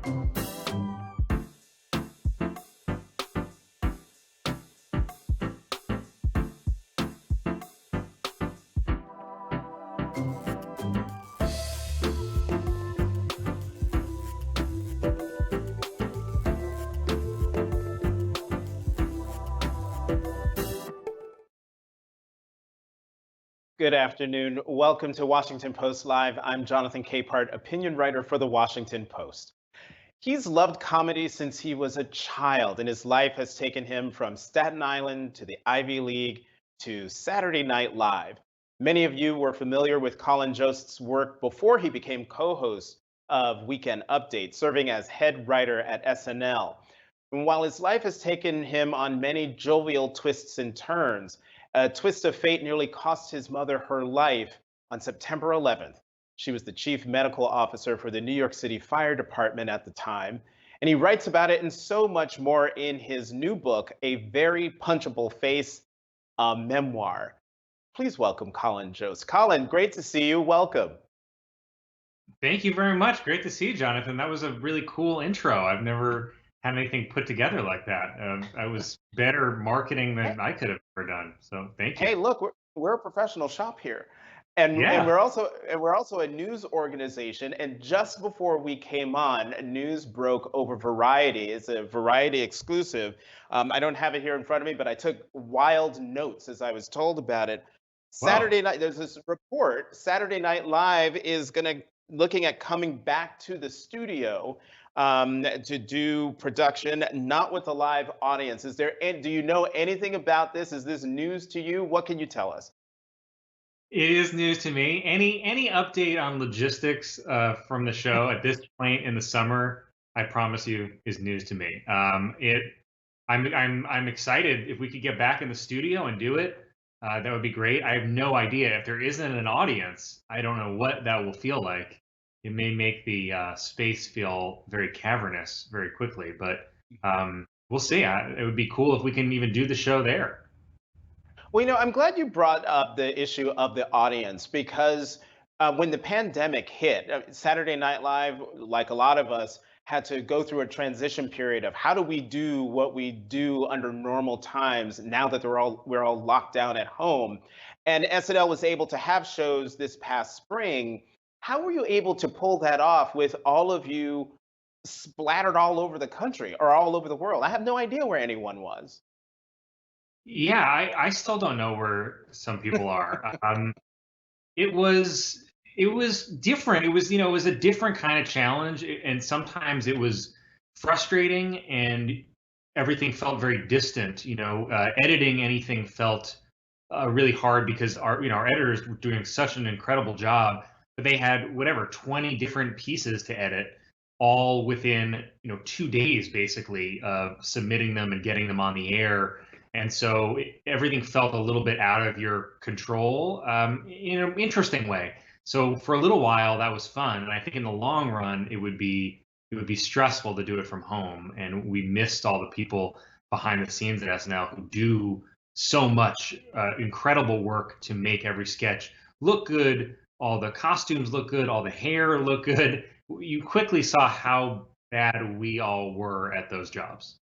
Good afternoon. Welcome to Washington Post Live. I'm Jonathan Capehart, opinion writer for the Washington Post. He's loved comedy since he was a child, and his life has taken him from Staten Island to the Ivy League to Saturday Night Live. Many of you were familiar with Colin Jost's work before he became co-host of Weekend Update, serving as head writer at SNL. And while his life has taken him on many jovial twists and turns, a twist of fate nearly cost his mother her life on September 11th. She was the chief medical officer for the New York City Fire Department at the time. And he writes about it and so much more in his new book, A Very Punchable Face, a Memoir. Please welcome Colin Jost. Colin, great to see you. Welcome. Thank you very much. Great to see you, Jonathan. That was a really cool intro. I've never had anything put together like that. I was better marketing than I could have ever done. So thank you. Hey, look, we're a professional shop here. And Yeah. we're also a news organization. And just before we came on, news broke over Variety. It's a Variety exclusive. I don't have it here in front of me, but I took wild notes as I was told about it. Whoa. Saturday night, there's this report. Saturday Night Live is gonna looking at coming back to the studio to do production, not with a live audience. Do you know anything about this? Is this news to you? What can you tell us? It is news to me. Any update on logistics from the show at this point in the summer, I promise you, is news to me. I'm excited if we could get back in the studio and do it. That would be great. I have no idea if there isn't an audience. I don't know what that will feel like. It may make the space feel very cavernous very quickly, but we'll see. It would be cool if we can even do the show there. Well, I'm glad you brought up the issue of the audience because when the pandemic hit, Saturday Night Live, like a lot of us, had to go through a transition period of how do we do what we do under normal times now that we're all locked down at home. And SNL was able to have shows this past spring. How were you able to pull that off with all of you splattered all over the country or all over the world? I have no idea where anyone was. Yeah, I still don't know where some people are. It was it was different. It was a different kind of challenge, and sometimes it was frustrating, and everything felt very distant. Editing anything felt really hard because our editors were doing such an incredible job, but they had whatever 20 different pieces to edit, all within 2 days basically of submitting them and getting them on the air. And so everything felt a little bit out of your control in an interesting way. So for a little while that was fun, and I think in the long run it would be stressful to do it from home. And we missed all the people behind the scenes at SNL who do so much incredible work to make every sketch look good. All the costumes look good, all the hair look good. You quickly saw how bad we all were at those jobs.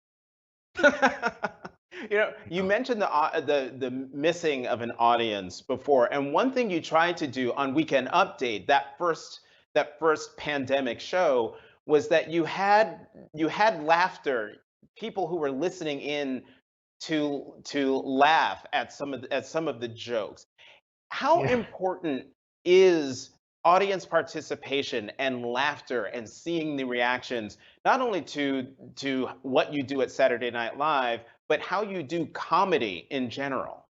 You mentioned the missing of an audience before, and one thing you tried to do on Weekend Update, that first pandemic show, was that you had laughter, people who were listening in to laugh at some of the jokes. How Yeah. important is audience participation and laughter and seeing the reactions, not only to what you do at Saturday Night Live, but how you do comedy in general?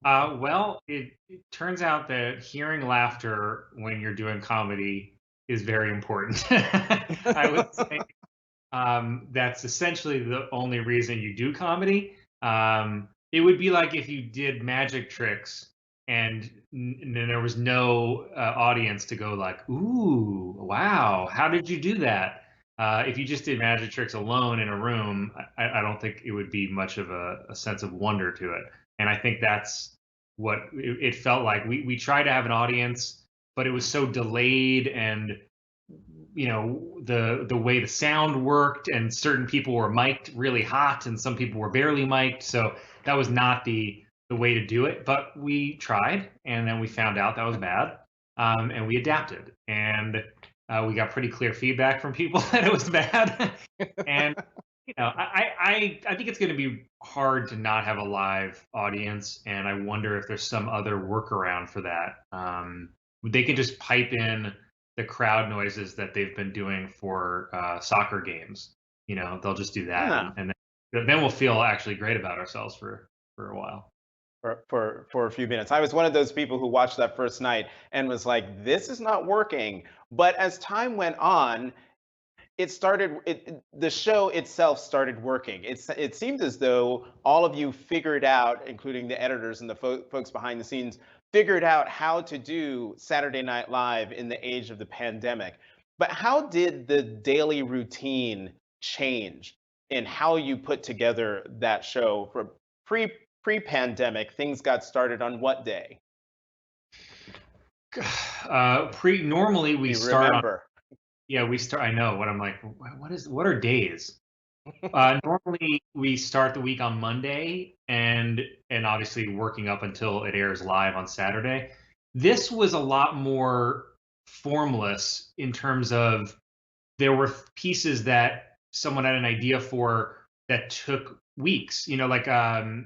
Well, it turns out that hearing laughter when you're doing comedy is very important. I would say that's essentially the only reason you do comedy. It would be like if you did magic tricks and there was no audience to go like, "Ooh, wow, how did you do that?" If you just did magic tricks alone in a room, I don't think it would be much of a sense of wonder to it. And I think that's what it felt like. We tried to have an audience, but it was so delayed, and the way the sound worked, and certain people were mic'd really hot and some people were barely mic'd. So that was not the way to do it, but we tried, and then we found out that was bad, and we adapted, and we got pretty clear feedback from people that it was bad. And I think it's going to be hard to not have a live audience, and I wonder if there's some other workaround for that. They can just pipe in the crowd noises that they've been doing for soccer games. They'll just do that, Yeah. and then we'll feel actually great about ourselves for a while. For a few minutes. I was one of those people who watched that first night and was like, this is not working. But as time went on, the show itself started working. It seemed as though all of you figured out, including the editors and the folks behind the scenes, figured out how to do Saturday Night Live in the age of the pandemic. But how did the daily routine change in how you put together that show for pre-pandemic? Things got started on what day? Normally we You start remember? we start. I know what I'm like. What are days? Normally we start the week on Monday, and obviously working up until it airs live on Saturday. This was a lot more formless in terms of there were pieces that someone had an idea for that took weeks. Like I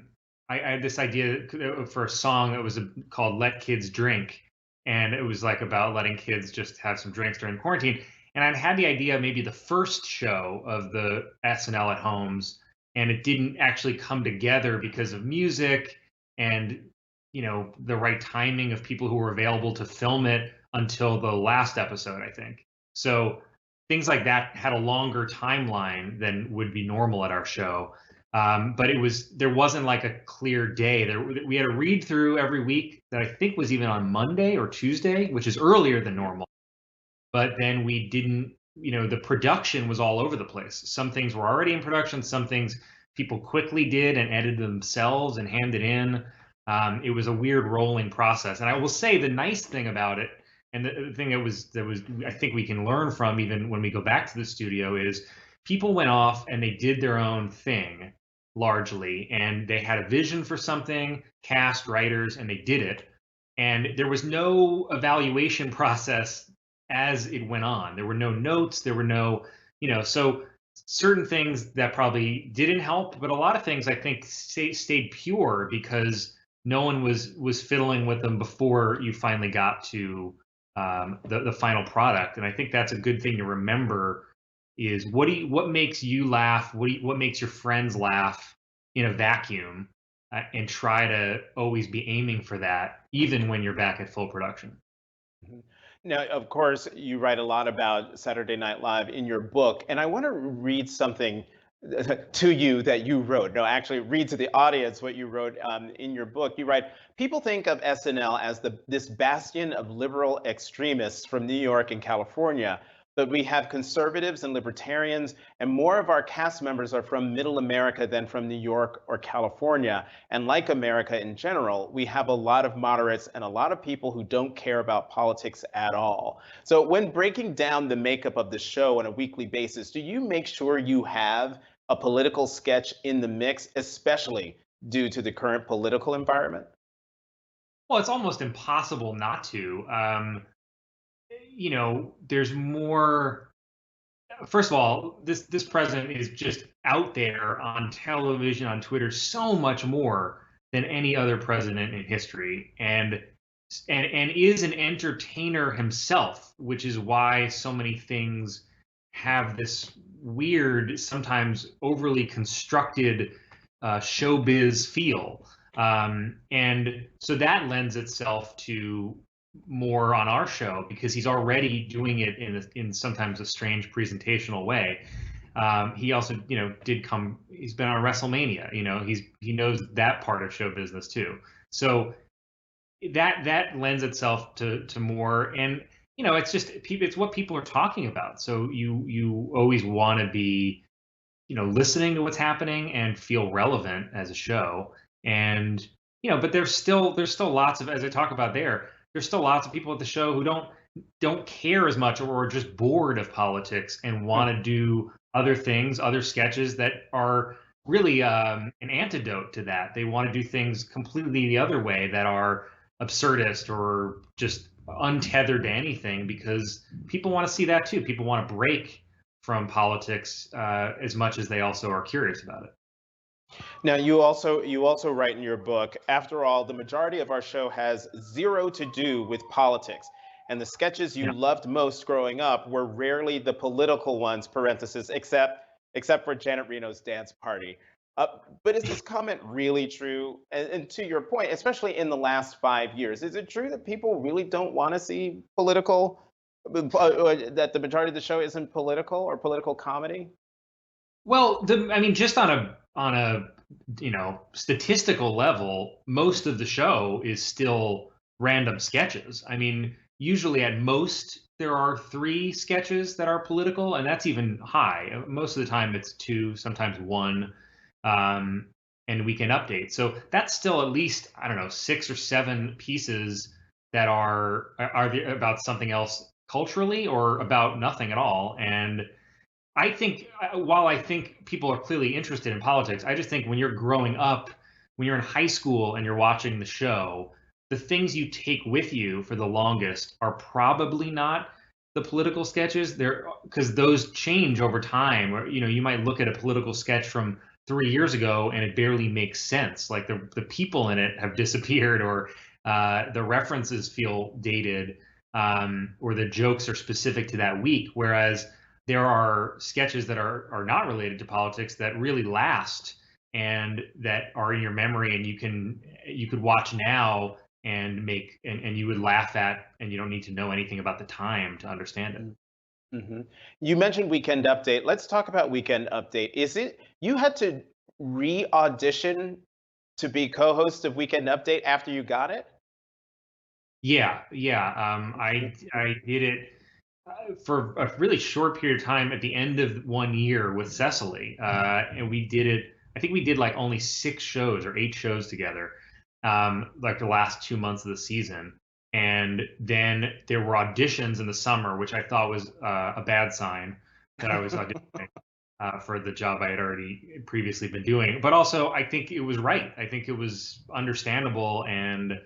had this idea for a song that was called "Let Kids Drink," and it was like about letting kids just have some drinks during quarantine. And I'd had the idea maybe the first show of the SNL at Homes, and it didn't actually come together because of music and the right timing of people who were available to film it until the last episode, I think. So things like that had a longer timeline than would be normal at our show. But there wasn't like a clear day. We had a read through every week that I think was even on Monday or Tuesday, which is earlier than normal. But then we didn't, the production was all over the place. Some things were already in production. Some things people quickly did and edited themselves and handed in. It was a weird rolling process. And I will say the nice thing about it, and the thing that was I think we can learn from even when we go back to the studio, is people went off and they did their own thing largely, and they had a vision for something, cast, writers, and they did it. And there was no evaluation process as it went on. There were no notes, there were no, so certain things that probably didn't help, but a lot of things I think stayed pure because no one was fiddling with them before you finally got to the final product. And I think that's a good thing to remember is what makes you laugh, what makes your friends laugh in a vacuum, and try to always be aiming for that even when you're back at full production. Mhm. Now, of course, you write a lot about Saturday Night Live in your book, and I want to read something to you that you wrote. No, actually, read to the audience what you wrote in your book. You write, people think of SNL as this bastion of liberal extremists from New York and California, but we have conservatives and libertarians, and more of our cast members are from middle America than from New York or California. And like America in general, we have a lot of moderates and a lot of people who don't care about politics at all. So when breaking down the makeup of the show on a weekly basis, do you make sure you have a political sketch in the mix, especially due to the current political environment? Well, it's almost impossible not to. There's more. First of all, this president is just out there on television, on Twitter, so much more than any other president in history, and is an entertainer himself, which is why so many things have this weird, sometimes overly constructed showbiz feel. And so that lends itself to more on our show because he's already doing it in sometimes a strange presentational way. He also, he's been on WrestleMania, he knows that part of show business too. So that lends itself to more, and it's what people are talking about. So you always want to be, listening to what's happening and feel relevant as a show. And but there's still lots of, as I talk about there's still lots of people at the show who don't don't care as much or are just bored of politics and want to do other things, other sketches that are really an antidote to that. They want to do things completely the other way that are absurdist or just untethered to anything, because people want to see that too. People want to break from politics as much as they also are curious about it. Now, you also write in your book, after all, the majority of our show has zero to do with politics, and the sketches you Yeah. loved most growing up were rarely the political ones, parenthesis, except for Janet Reno's dance party. But is this comment really true? And to your point, especially in the last 5 years, is it true that people really don't want to see that the majority of the show isn't political or political comedy? Well, I mean, just on a statistical level, most of the show is still random sketches. I mean, usually at most there are three sketches that are political, and that's even high. Most of the time it's two, sometimes one, um, and Weekend Update. So that's still at least, I don't know, six or seven pieces that are about something else culturally or about nothing at all. And I think, while I think people are clearly interested in politics, I just think when you're growing up, when you're in high school and you're watching the show, the things you take with you for the longest are probably not the political sketches. They're because those change over time. Or you might look at a political sketch from 3 years ago and it barely makes sense. Like the people in it have disappeared, or the references feel dated, or the jokes are specific to that week. Whereas there are sketches that are not related to politics that really last and that are in your memory, and you could watch now and and you would laugh at, and you don't need to know anything about the time to understand it. Mm-hmm. You mentioned Weekend Update. Let's talk about Weekend Update. Is it you had to re-audition to be co-host of Weekend Update after you got it? Yeah, yeah. I did it for a really short period of time at the end of 1 year with Cecily, and we did it. I think we did like only 6 shows or 8 shows together, like the last 2 months of the season. And then there were auditions in the summer, which I thought was a bad sign that I was auditioning for the job I had already previously been doing. But also, I think it was right. I think it was understandable, and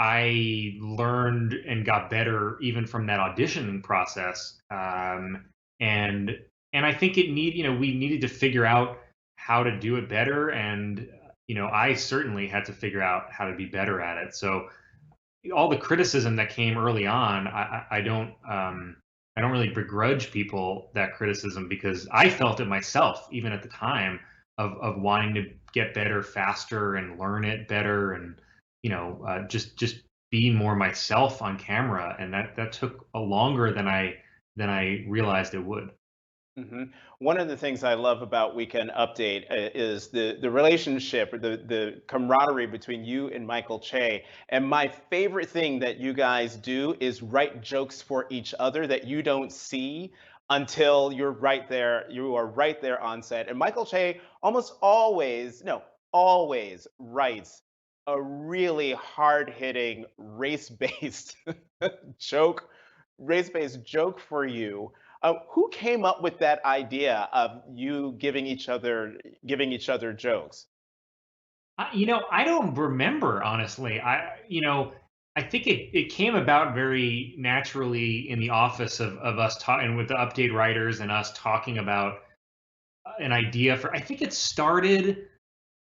I learned and got better even from that auditioning process. And I think we needed to figure out how to do it better, and I certainly had to figure out how to be better at it. So all the criticism that came early on, I don't really begrudge people that criticism, because I felt it myself even at the time of wanting to get better faster and learn it better, and just be more myself on camera, and that took a longer than I realized it would. hmm One of the things I love about Weekend Update is the relationship, or the camaraderie between you and Michael Che. And my favorite thing that you guys do is write jokes for each other that you don't see until you're right there. You are right there on set. And Michael Che almost always, no, always writes a really hard-hitting race-based joke, race-based joke for you. Who came up with that idea of you giving each other jokes? I don't remember, honestly. I think it came about very naturally in the office of us talking with the update writers and us talking about an idea for. I think it started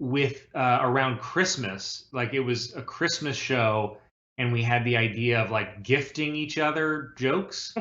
with around Christmas. Like, it was a Christmas show, and we had the idea of like gifting each other jokes,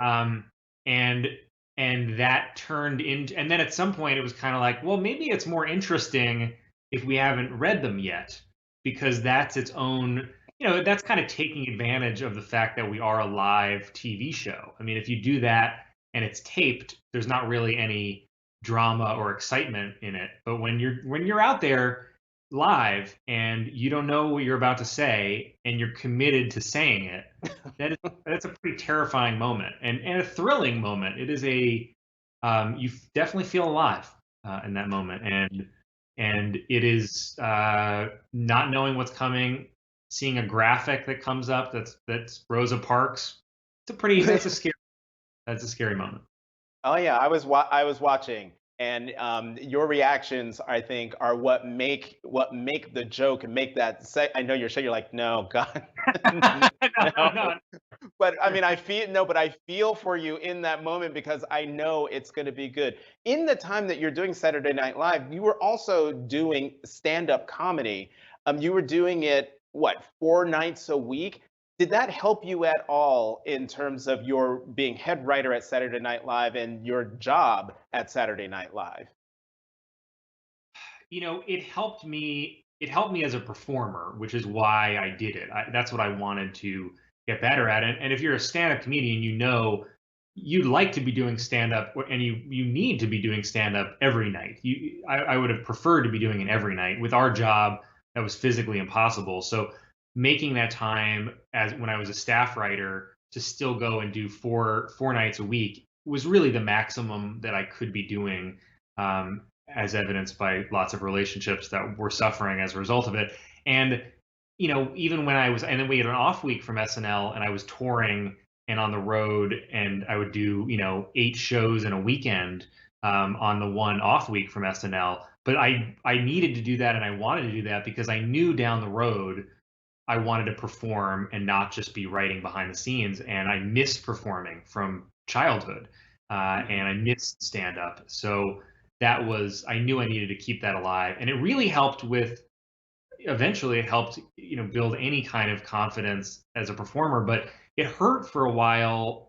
um, and that turned into. And then at some point, it was kind of like, well, maybe it's more interesting if we haven't read them yet, because that's its own. That's kind of taking advantage of the fact that we are a live TV show. I mean, if you do that and it's taped, there's not really any drama or excitement in it. But when you're out there live and you don't know what you're about to say and you're committed to saying it, that's a pretty terrifying moment, and a thrilling moment. It is you definitely feel alive in that moment, and it is not knowing what's coming, seeing a graphic that comes up that's Rosa Parks. That's a scary moment. Oh yeah, I was watching, and your reactions, I think, are what make the joke and make that say. I know you're saying you're like, no, God, No, no. no. But I mean, I feel no, but I feel for you in that moment because I know it's going to be good. In the time that you're doing Saturday Night Live, you were also doing stand-up comedy. You were doing it what, 4 nights a week? Did that help you at all in terms of your being head writer at Saturday Night Live and your job at Saturday Night Live? It helped me as a performer, which is why I did it. That's what I wanted to get better at. And if you're a stand-up comedian, you'd like to be doing stand-up, and you need to be doing stand-up every night. I would have preferred to be doing it every night. With our job, that was physically impossible. So making that time, as when I was a staff writer, to still go and do four nights a week was really the maximum that I could be doing, as evidenced by lots of relationships that were suffering as a result of it. And even when and then we had an off week from SNL, and I was touring and on the road, and I would do 8 shows in a weekend, on the one off week from SNL. But I needed to do that, and I wanted to do that because I knew down the road I wanted to perform and not just be writing behind the scenes. And I missed performing from childhood, Mhm. and I missed stand up. So I knew I needed to keep that alive. And it really helped eventually it helped, build any kind of confidence as a performer. But it hurt for a while,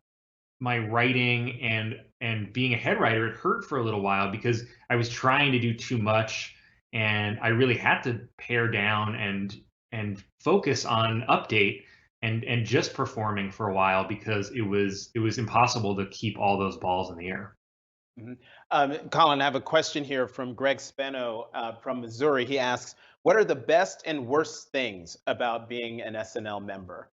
my writing and being a head writer, it hurt for a little while because I was trying to do too much, and I really had to pare down and focus on update and just performing for a while because it was impossible to keep all those balls in the air. Mhm. Colin, I have a question here from Greg Speno from Missouri. He asks, "What are the best and worst things about being an SNL member?"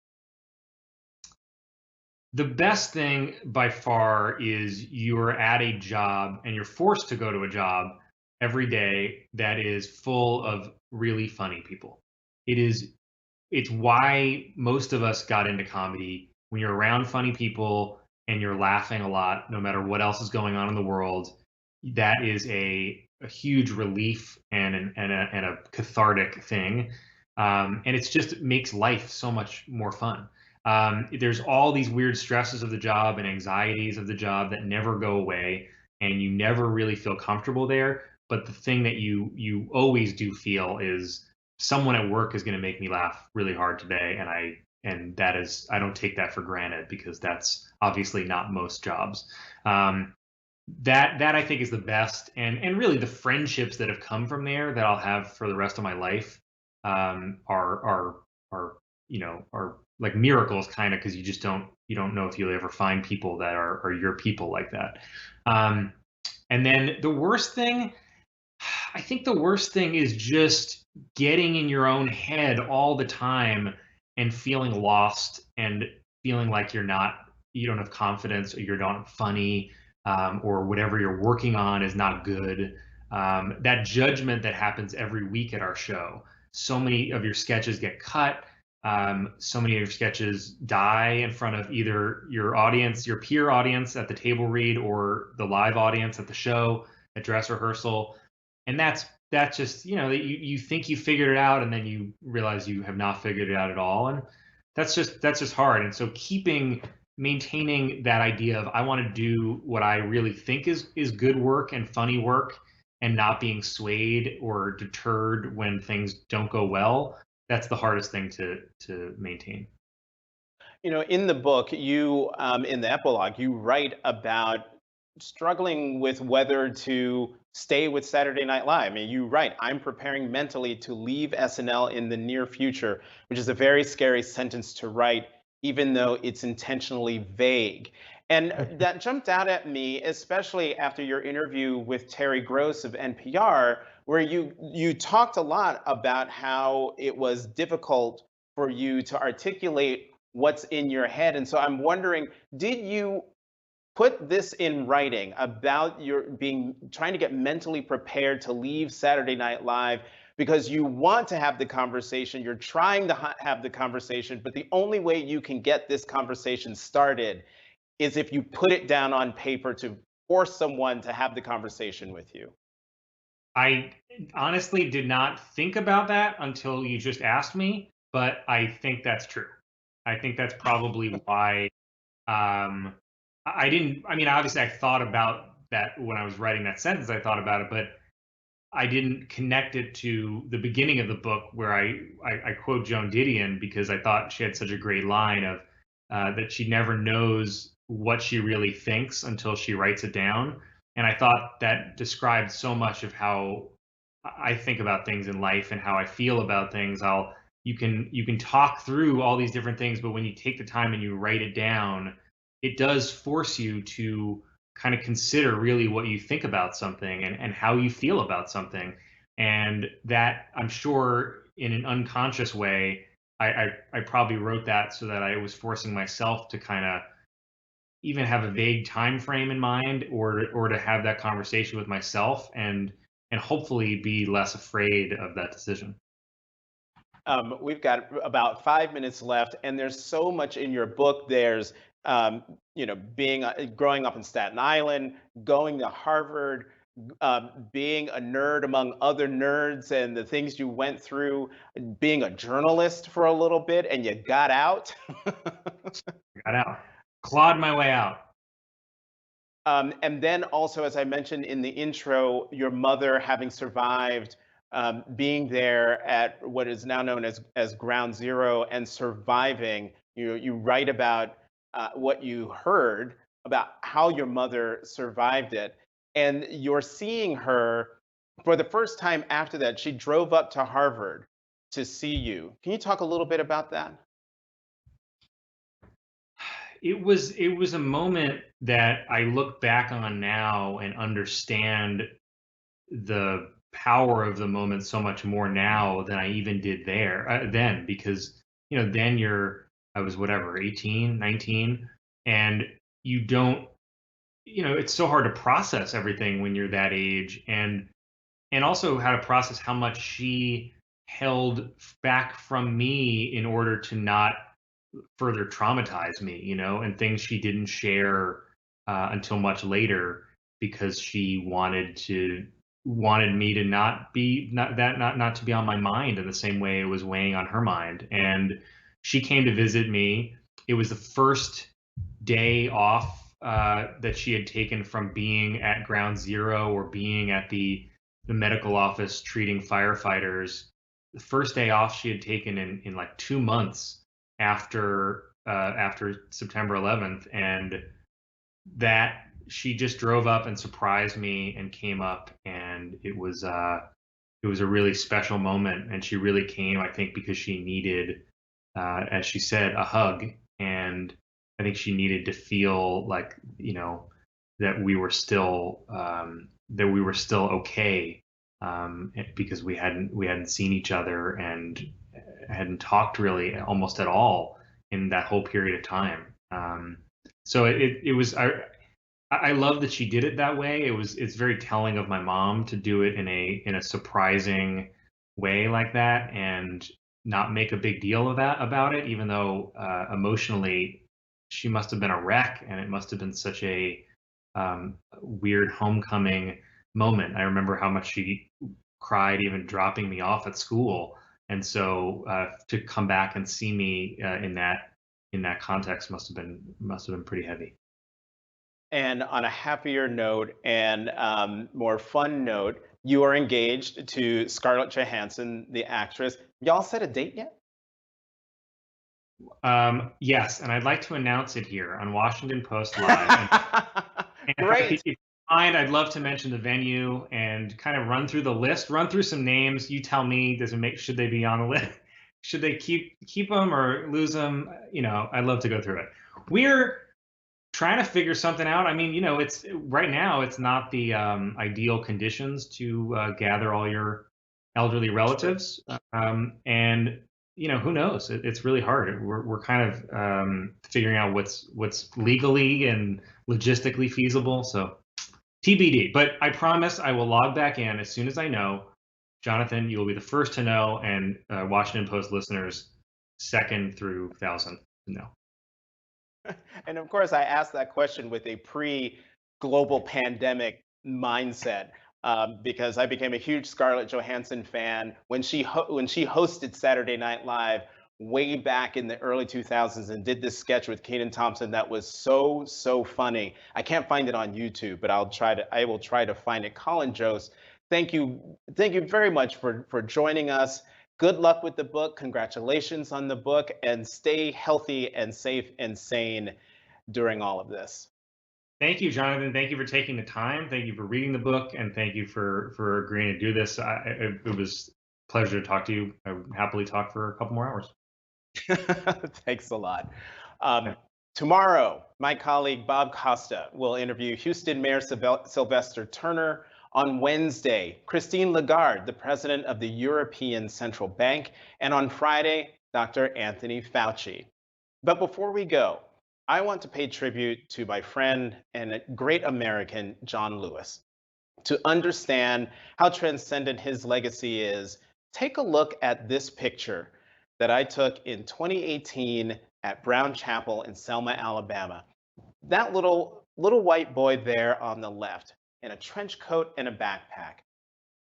The best thing by far is you're at a job and you're forced to go to a job every day that is full of really funny people. It is it's why most of us got into comedy. When you're around funny people and you're laughing a lot no matter what else is going on in the world, that is a huge relief and a cathartic thing. And it's just makes life so much more fun. There's all these weird stresses of the job and anxieties of the job that never go away, and you never really feel comfortable there. But the thing that you always do feel is someone at work is going to make me laugh really hard today, and that is, I don't take that for granted because that's obviously not most jobs. That I think is the best, and really the friendships that have come from there that I'll have for the rest of my life, are are like miracles, kind of, because you don't know if you'll ever find people that are your people like that. Um, and then the worst thing, I think the worst thing is just getting in your own head all the time and feeling lost and feeling like you don't have confidence, or you're not funny, or whatever you're working on is not good. That judgment that happens every week at our show. So many of your sketches get cut. So many of your sketches die in front of either your audience, your peer audience at the table read, or the live audience at the show, at dress rehearsal. And that's just, you think you figured it out, and then you realize you have not figured it out at all. And that's just hard. And so maintaining that idea of, I want to do what I really think is good work and funny work, and not being swayed or deterred when things don't go well, that's the hardest thing to maintain. In the book, in the epilogue, you write about struggling with whether to stay with Saturday Night Live. I mean, you write, "I'm preparing mentally to leave SNL in the near future," which is a very scary sentence to write, even though it's intentionally vague. And that jumped out at me, especially after your interview with Terry Gross of NPR, where you talked a lot about how it was difficult for you to articulate what's in your head. And so I'm wondering, did you put this in writing about your being trying to get mentally prepared to leave Saturday Night Live because you want to have the conversation, you're trying to have the conversation, but the only way you can get this conversation started is if you put it down on paper to force someone to have the conversation with you. I honestly did not think about that until you just asked me, but I think that's true. I think that's probably why I didn't. I mean, obviously, I thought about that when I was writing that sentence. I thought about it, but I didn't connect it to the beginning of the book where I quote Joan Didion because I thought she had such a great line of that she never knows what she really thinks until she writes it down. And I thought that described so much of how I think about things in life and how I feel about things. You can talk through all these different things, but when you take the time and you write it down, it does force you to kind of consider really what you think about something and how you feel about something. And that, I'm sure, in an unconscious way, I probably wrote that so that I was forcing myself to kind of even have a vague time frame in mind, or to have that conversation with myself and hopefully be less afraid of that decision. We've got about 5 minutes left, and there's so much in your book. There's, being growing up in Staten Island, going to Harvard, being a nerd among other nerds, and the things you went through, being a journalist for a little bit, and you got out. Got out, clawed my way out. And then also, as I mentioned in the intro, your mother having survived, being there at what is now known as Ground Zero and surviving. You write about what you heard about how your mother survived it. And you're seeing her for the first time after that. She drove up to Harvard to see you. Can you talk a little bit about that? It was a moment that I look back on now and understand the power of the moment so much more now than I even did then, because then I was whatever, 18, 19, and you don't, it's so hard to process everything when you're that age, and also how to process how much she held back from me in order to not further traumatize me, and things she didn't share until much later because she wanted me to not to be on my mind in the same way it was weighing on her mind. And she came to visit me. It was the first day off that she had taken from being at Ground Zero or being at the medical office treating firefighters. The first day off she had taken in like 2 months after September 11th, and that she just drove up and surprised me and came up, and it was a really special moment. And she really came, I think, because she needed, as she said, a hug, and I think she needed to feel like that we were still okay, because we hadn't seen each other and hadn't talked really almost at all in that whole period of time. So it was I love that she did it that way. It's very telling of my mom to do it in a surprising way like that and not make a big deal about it, even though emotionally she must have been a wreck, and it must have been such a weird homecoming moment. I remember how much she cried even dropping me off at school, and so to come back and see me in that context must have been pretty heavy. And on a happier note and more fun note, you are engaged to Scarlett Johansson, the actress. Y'all set a date yet? Yes, and I'd like to announce it here on Washington Post Live. And Great. if you mind, I'd love to mention the venue and kind of run through the list, run through some names. You tell me, should they be on the list? Should they keep them or lose them? I'd love to go through it. We're trying to figure something out. I mean, it's right now, it's not the ideal conditions to gather all your elderly relatives. And who knows? It's really hard. We're kind of figuring out what's legally and logistically feasible. So TBD. But I promise I will log back in as soon as I know. Jonathan, you will be the first to know, and Washington Post listeners, second through thousandth to know. And of course, I asked that question with a pre-global pandemic mindset because I became a huge Scarlett Johansson fan when when she hosted Saturday Night Live way back in the early 2000s and did this sketch with Kenan Thompson that was so funny. I can't find it on YouTube, but I will try to find it. Colin Jost, thank you very much for joining us. Good luck with the book. Congratulations on the book, and stay healthy and safe and sane during all of this. Thank you, Jonathan. Thank you for taking the time. Thank you for reading the book, and thank you for agreeing to do this. It was a pleasure to talk to you. I would happily talk for a couple more hours. Thanks a lot. Tomorrow, my colleague Bob Costa will interview Houston Mayor Sylvester Turner. On Wednesday, Christine Lagarde, the president of the European Central Bank. And on Friday, Dr. Anthony Fauci. But before we go, I want to pay tribute to my friend and great American, John Lewis. To understand how transcendent his legacy is, take a look at this picture that I took in 2018 at Brown Chapel in Selma, Alabama. That little white boy there on the left in a trench coat and a backpack.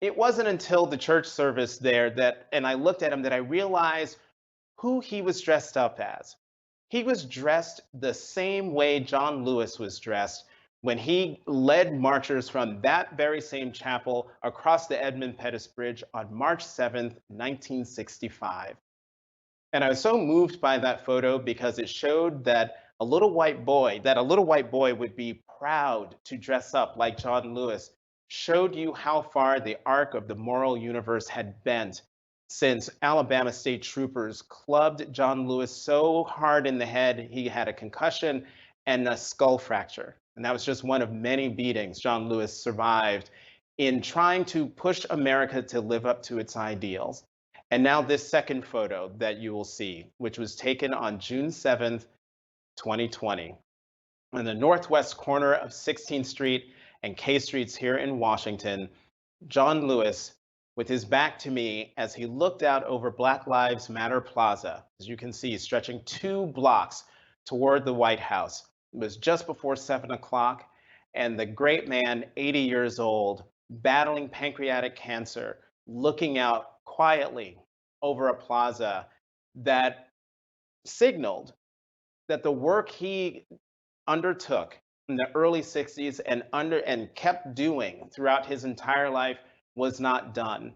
It wasn't until the church service there and I looked at him that I realized who he was dressed up as. He was dressed the same way John Lewis was dressed when he led marchers from that very same chapel across the Edmund Pettus Bridge on March 7th, 1965. And I was so moved by that photo because it showed that a little white boy would be proud to dress up like John Lewis, showed you how far the arc of the moral universe had bent since Alabama state troopers clubbed John Lewis so hard in the head he had a concussion and a skull fracture. And that was just one of many beatings John Lewis survived in trying to push America to live up to its ideals. And now this second photo that you will see, which was taken on June 7th, 2020, in the northwest corner of 16th Street and K Streets here in Washington, John Lewis, with his back to me as he looked out over Black Lives Matter Plaza, as you can see, stretching 2 blocks toward the White House. It was just before 7 o'clock, and the great man, 80 years old, battling pancreatic cancer, looking out quietly over a plaza that signaled that the work he undertook in the early 60s and kept doing throughout his entire life was not done.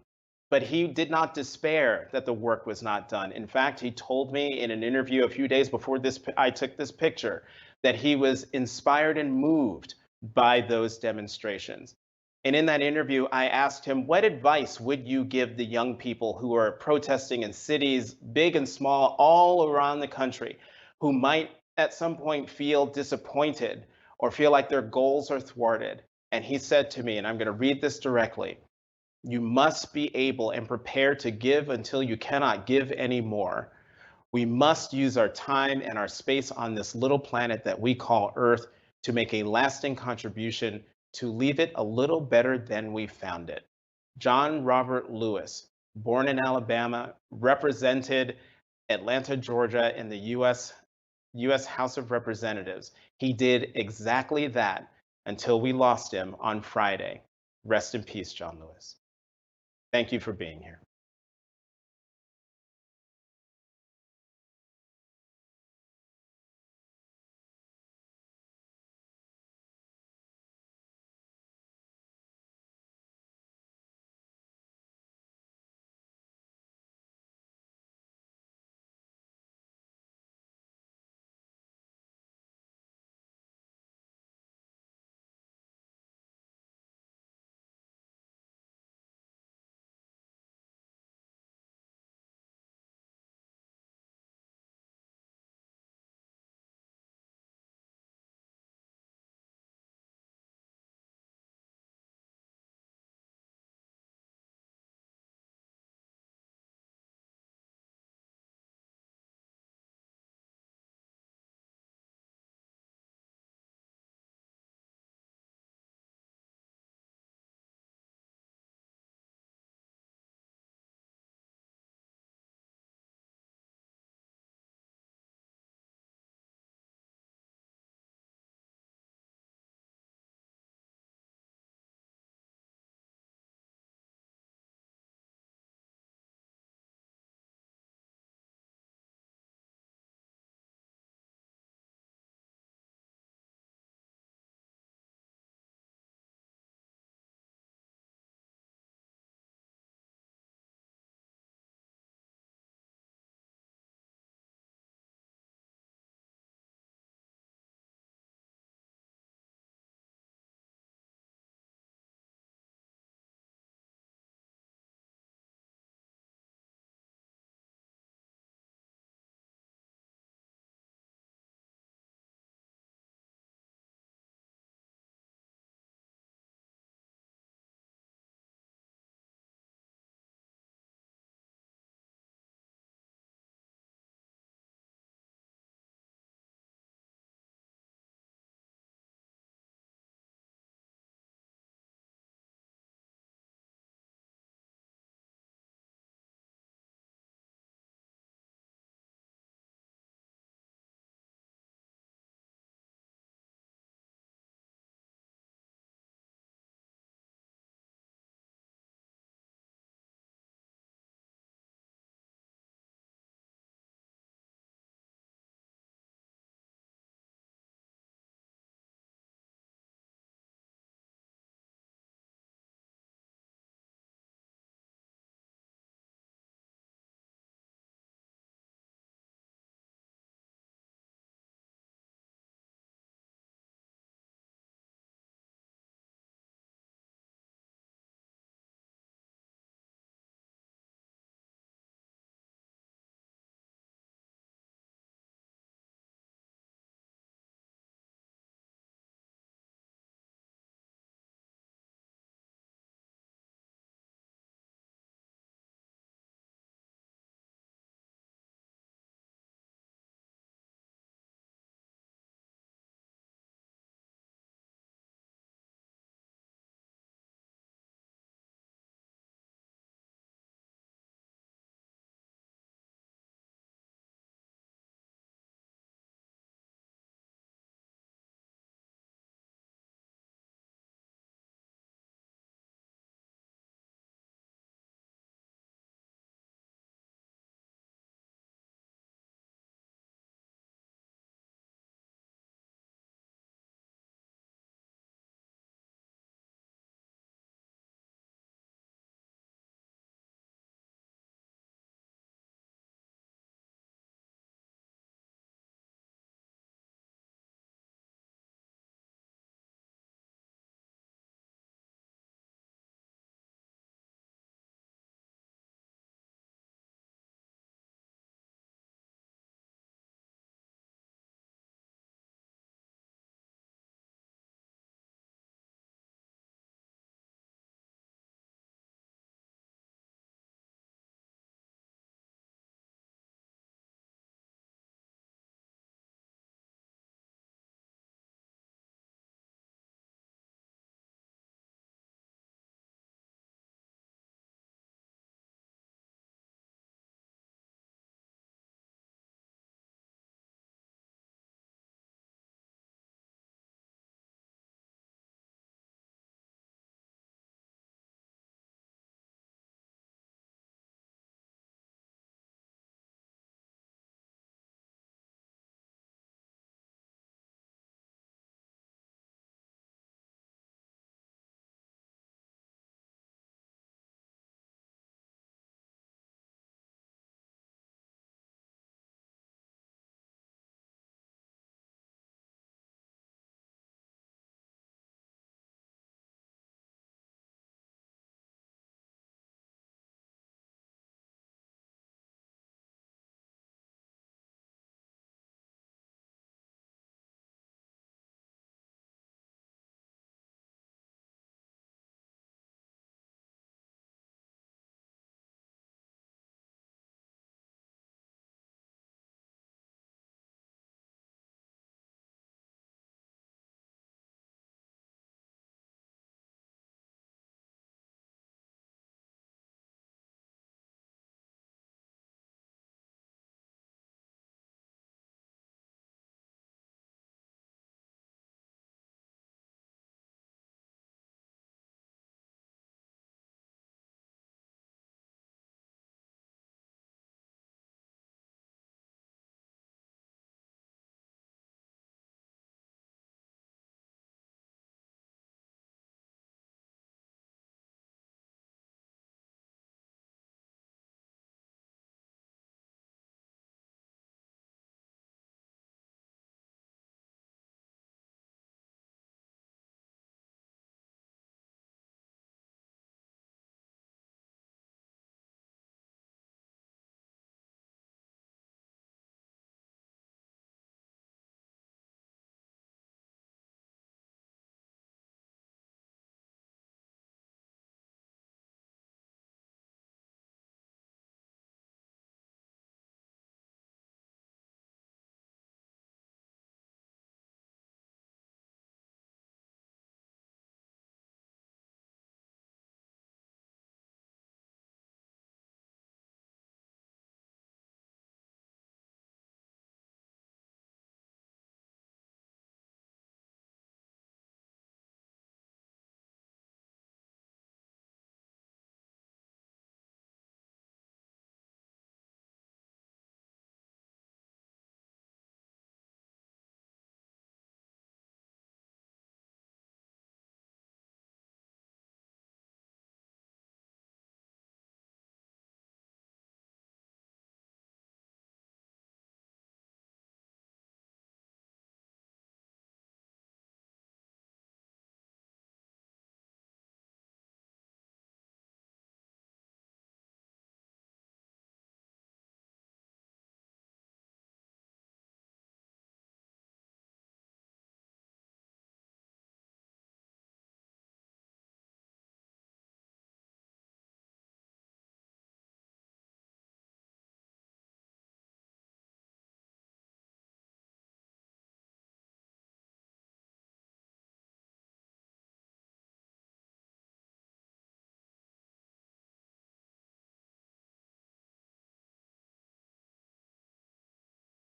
But he did not despair that the work was not done. In fact, he told me in an interview a few days before I took this picture that he was inspired and moved by those demonstrations. And in that interview, I asked him, what advice would you give the young people who are protesting in cities, big and small, all around the country, who might at some point feel disappointed or feel like their goals are thwarted? And he said to me, and I'm going to read this directly, you must be able and prepared to give until you cannot give anymore. We must use our time and our space on this little planet that we call Earth to make a lasting contribution, to leave it a little better than we found it. John Robert Lewis, born in Alabama, represented Atlanta, Georgia in the US House of Representatives. He did exactly that until we lost him on Friday. Rest in peace, John Lewis. Thank you for being here.